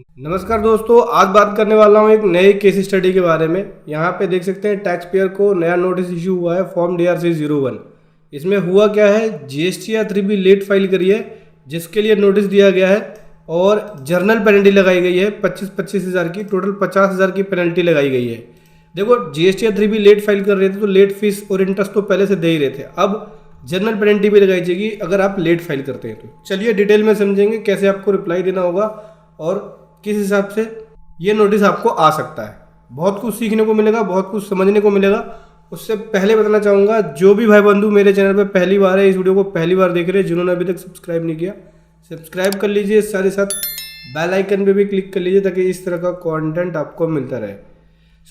नमस्कार दोस्तों, आज बात करने वाला हूँ एक नए केस स्टडी के बारे में। यहाँ पे देख सकते हैं टैक्स पेयर को नया नोटिस इशू हुआ है फॉर्म DRC-01। इसमें हुआ क्या है, जीएसटी या 3B लेट फाइल करी है जिसके लिए नोटिस दिया गया है और जर्नल पेनल्टी लगाई गई है 25 हज़ार की, टोटल 50 हज़ार की पेनल्टी लगाई गई है। देखो, जीएसटी या 3B लेट फाइल कर रहे थे तो लेट फीस और इंटरेस्ट तो पहले से दे ही रहे थे, अब जर्नल पेनल्टी भी लगाई जाएगी अगर आप लेट फाइल करते हैं। तो चलिए डिटेल में समझेंगे कैसे आपको रिप्लाई देना होगा और किस हिसाब से ये नोटिस आपको आ सकता है। बहुत कुछ सीखने को मिलेगा, बहुत कुछ समझने को मिलेगा। उससे पहले बताना चाहूँगा, जो भी भाई बंधु मेरे चैनल पे पहली बार है, इस वीडियो को पहली बार देख रहे हैं, जिन्होंने अभी तक सब्सक्राइब नहीं किया सब्सक्राइब कर लीजिए, साथ ही साथ बेल आइकन पे भी क्लिक कर लीजिए ताकि इस तरह का कंटेंट आपको मिलता रहे।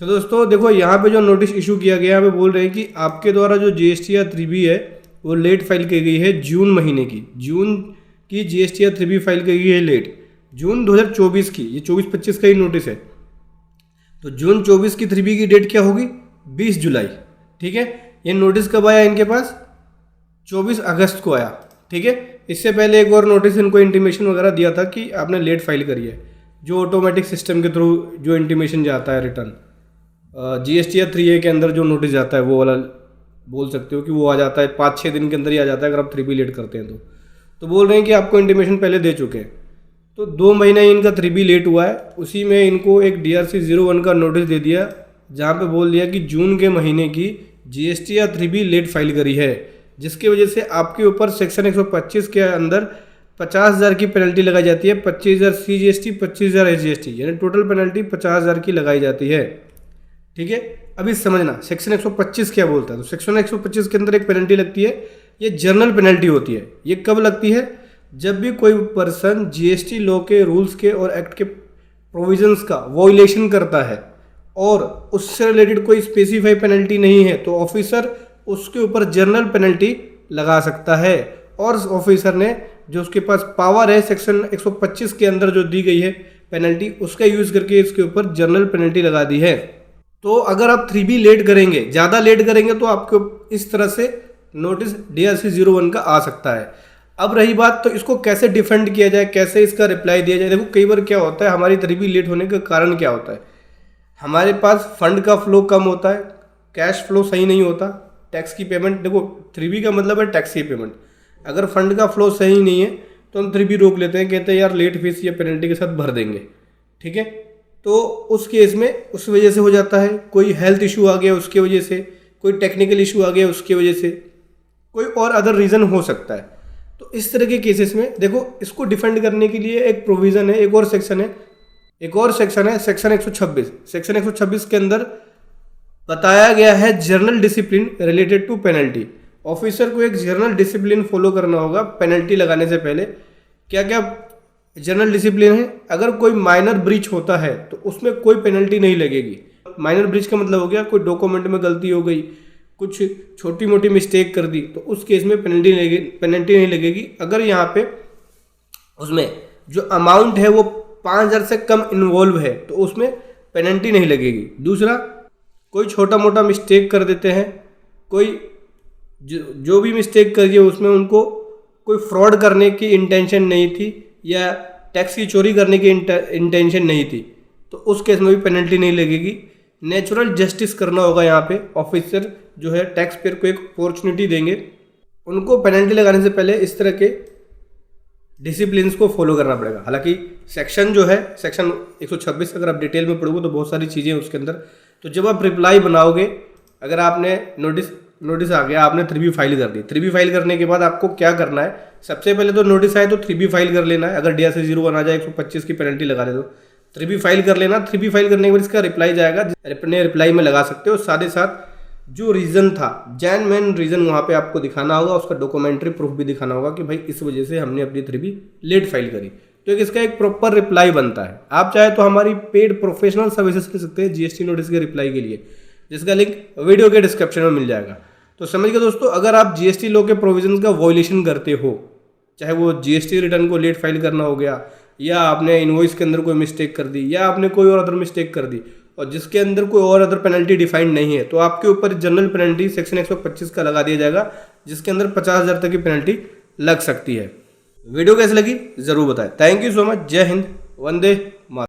सो दोस्तों देखो, यहाँ पे जो नोटिस इशू किया गया है, यहाँ पे बोल रहे हैं कि आपके द्वारा जो जीएसटी या 3B है वो लेट फाइल की गई है जून महीने की। जून की जीएसटी या 3B फाइल की गई है लेट, जून 2024 की। ये 24-25 का ही नोटिस है। तो जून 24 की 3B की डेट क्या होगी, 20 जुलाई। ठीक है, ये नोटिस कब आया इनके पास, 24 अगस्त को आया। ठीक है, इससे पहले एक और नोटिस इनको इंटीमेशन वगैरह दिया था कि आपने लेट फाइल करी है, जो ऑटोमेटिक सिस्टम के थ्रू जो इंटीमेशन जाता है रिटर्न, जीएसटी या 3A के अंदर जो नोटिस जाता है वो वाला बोल सकते हो कि वो आ जाता है 5-6 दिन के अंदर ही आ जाता है अगर आप 3B लेट करते हैं तो बोल रहे हैं कि आपको इंटीमेशन पहले दे चुके हैं। तो 2 महीना इनका 3B लेट हुआ है, उसी में इनको एक DRC-01 का नोटिस दे दिया जहाँ पे बोल दिया कि जून के महीने की जीएसटी या 3B लेट फाइल करी है, जिसकी वजह से आपके ऊपर सेक्शन 125 के अंदर 50 हज़ार की पेनल्टी लगाई जाती है। 25 हज़ार CGST, 25 हज़ार SGST, यानी टोटल पेनल्टी 50 हज़ार की लगाई जाती है। ठीक है, अभी समझना सेक्शन 125 क्या बोलता है। तो सेक्शन 125 के अंदर एक पेनल्टी लगती है, ये जर्नल पेनल्टी होती है। ये कब लगती है, जब भी कोई पर्सन जीएसटी लॉ के रूल्स के और एक्ट के प्रोविजंस का वॉयलेशन करता है और उससे रिलेटेड कोई स्पेसिफाई पेनल्टी नहीं है तो ऑफिसर उसके ऊपर जर्नल पेनल्टी लगा सकता है। और उस ऑफिसर ने जो उसके पास पावर है सेक्शन 125 के अंदर जो दी गई है पेनल्टी, उसका यूज़ करके इसके ऊपर जर्नल पेनल्टी लगा दी है। तो अगर आप 3B लेट करेंगे, ज़्यादा लेट करेंगे तो आपको इस तरह से नोटिस DRC-01 का आ सकता है। अब रही बात, तो इसको कैसे डिफेंड किया जाए, कैसे इसका रिप्लाई दिया जाए। देखो, कई बार क्या होता है, हमारी 3B लेट होने का कारण क्या होता है, हमारे पास फंड का फ्लो कम होता है, कैश फ्लो सही नहीं होता, टैक्स की पेमेंट। देखो, 3B का मतलब है टैक्स की पेमेंट। अगर फंड का फ्लो सही नहीं है तो हम 3B रोक लेते हैं, कहते हैं यार लेट फीस या पेनल्टी के साथ भर देंगे। ठीक है, तो उस केस में उस वजह से हो जाता है। कोई हेल्थ इशू आ गया उसकी वजह से, कोई टेक्निकल इशू आ गया उसकी वजह से, कोई और अदर रीज़न हो सकता है। तो इस तरह के केसेस में देखो, इसको डिफेंड करने के लिए एक प्रोविज़न है, एक और सेक्शन है सेक्शन 126। सेक्शन 126 के अंदर बताया गया है general discipline related to penalty. Officer को एक जर्नल डिसिप्लिन फॉलो करना होगा पेनल्टी लगाने से पहले। क्या क्या जर्नल डिसिप्लिन है, अगर कोई माइनर ब्रीच होता है तो उसमें कोई पेनल्टी नहीं लगेगी। माइनर ब्रीच का मतलब हो गया कोई डॉक्यूमेंट में गलती हो गई, कुछ छोटी मोटी मिस्टेक कर दी, तो उस केस में पेनल्टी नहीं लगेगी अगर यहाँ पे उसमें जो अमाउंट है वो 5,000 से कम इन्वॉल्व है तो उसमें पेनल्टी नहीं लगेगी। दूसरा, कोई छोटा मोटा मिस्टेक कर देते हैं, कोई जो भी मिस्टेक करिए उसमें उनको कोई फ्रॉड करने की इंटेंशन नहीं थी या टैक्स की चोरी करने की इंटेंशन नहीं थी, तो उस केस में भी पेनल्टी नहीं लगेगी। नेचुरल जस्टिस करना होगा यहाँ पे। ऑफिसर जो है टैक्स पेयर को एक अपॉर्चुनिटी देंगे, उनको पेनल्टी लगाने से पहले इस तरह के डिसिप्लिन्स को फॉलो करना पड़ेगा। हालांकि सेक्शन जो है सेक्शन 126, अगर आप डिटेल में पढ़ोगे तो बहुत सारी चीज़ें हैं उसके अंदर। तो जब आप रिप्लाई बनाओगे, अगर आपने नोटिस आ गया, आपने 3B फाइल कर दी, 3B फाइल करने के बाद आपको क्या करना है, सबसे पहले तो नोटिस आए तो 3B फाइल कर लेना है। अगर DRC-01 आ जाए 125 की पेनल्टी लगा दे तो 3B फाइल कर लेना। 3B फाइल करने के बाद इसका रिप्लाई जाएगा, अपने रिप्लाई में लगा सकते हो। साथ ही साथ जो रीज़न था, जेन्युइन रीज़न वहाँ पे आपको दिखाना होगा, उसका डॉक्यूमेंट्री प्रूफ भी दिखाना होगा कि भाई इस वजह से हमने अपनी 3B लेट फाइल करी। तो इसका एक प्रॉपर रिप्लाई बनता है। आप चाहे तो हमारी पेड प्रोफेशनल सर्विसेज ले सकते हैं GST नोटिस के रिप्लाई के लिए, जिसका लिंक वीडियो के डिस्क्रिप्शन में मिल जाएगा। तो समझ गए दोस्तों, अगर आप GST लॉ के प्रोविजंस का वॉयलेशन करते हो, चाहे वो GST रिटर्न को लेट फाइल करना हो गया, या आपने इनवॉइस के अंदर कोई मिस्टेक कर दी, या आपने कोई और अदर मिस्टेक कर दी और जिसके अंदर कोई और अदर पेनल्टी डिफाइंड नहीं है, तो आपके ऊपर जनरल पेनल्टी सेक्शन 125 का लगा दिया जाएगा, जिसके अंदर 50,000 तक की पेनल्टी लग सकती है। वीडियो कैसी लगी जरूर बताएं। Thank you so much. जय हिंद, वंदे मातरम।